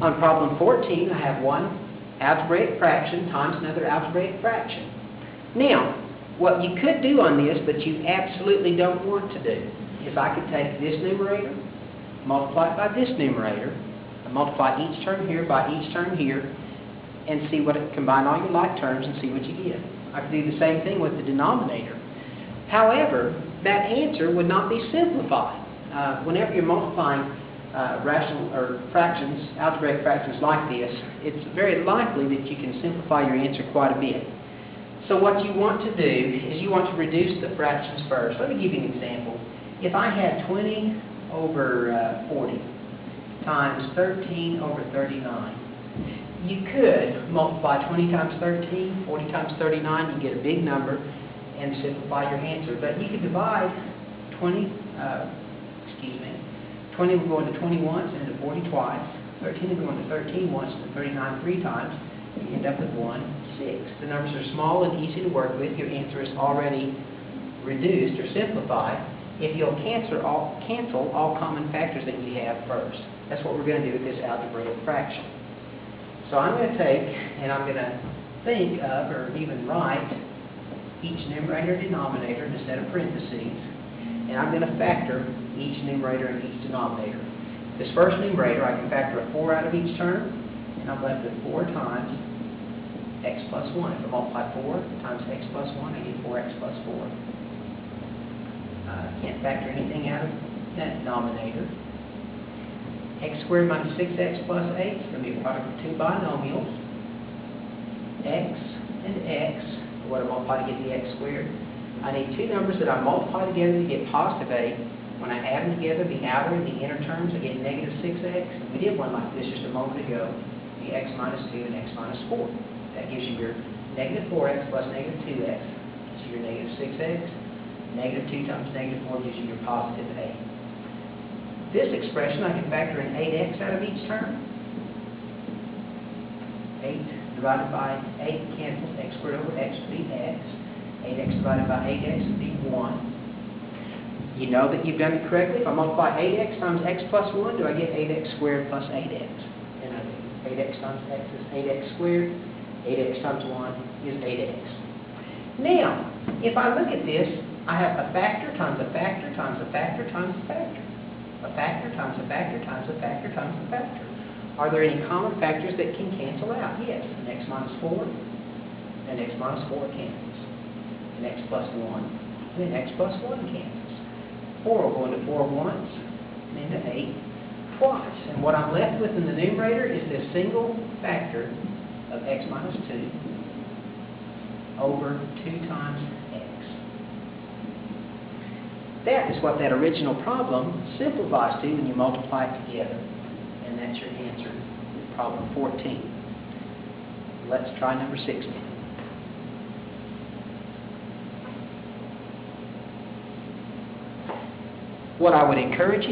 On problem 14, I have one algebraic fraction times another algebraic fraction. Now, what you could do on this, but you absolutely don't want to do, is I could take this numerator, multiply it by this numerator, and multiply each term here by each term here, and see what it, combine all your like terms and see what you get. I could do the same thing with the denominator. However, that answer would not be simplified. Whenever you're multiplying rational or fractions, algebraic fractions like this, it's very likely that you can simplify your answer quite a bit. So what you want to do is you want to reduce the fractions first. Let me give you an example. If I had 20 over 40 times 13 over 39, you could multiply 20 times 13, 40 times 39, you get a big number, and simplify your answer. But you could divide 20 will go into 20 once and into 40 twice. 13 will go into 13 once and into 39 three times. You end up with 1, 6. The numbers are small and easy to work with. Your answer is already reduced or simplified if you'll cancel all common factors that you have first. That's what we're going to do with this algebraic fraction. So I'm going to take and I'm going to think of or even write each numerator and denominator in a set of parentheses, and I'm going to factor each numerator and each denominator. This first numerator, I can factor a 4 out of each term, and I'm left with 4 times x plus 1. If I multiply 4 times x plus 1, I get 4x plus 4. Can't factor anything out of that denominator. X squared minus 6x plus 8 is going to be a product of two binomials. X and x, what I multiply to get the x squared. I need two numbers that I multiply together to get positive 8. When I add them together, the outer and the inner terms, I get negative 6x. We did one like this just a moment ago, the x minus 2 and x minus 4. That gives you your negative 4x plus negative 2x. Gives you your negative 6x. Negative 2 times negative 4 gives you your positive 8. This expression, I can factor in 8x out of each term. 8 divided by 8 cancels. X squared over x would be x. 8x divided by 8x would be 1. You know that you've done it correctly. If I multiply 8x times x plus 1, do I get 8x squared plus 8x? And I do. 8x times x is 8x squared. 8x times 1 is 8x. Now, if I look at this, I have a factor times a factor times a factor times a factor. A factor times a factor times a factor times a factor. Are there any common factors that can cancel out? Yes. An x minus 4 and x minus 4 cancels. An x plus 1 and an x plus 1 cancels. 4 will go into 4 once and into 8 twice. And what I'm left with in the numerator is this single factor of x minus 2 over 2 times x. That is what that original problem simplifies to when you multiply it together. And that's your answer, problem 14. Let's try number 16. What I would encourage you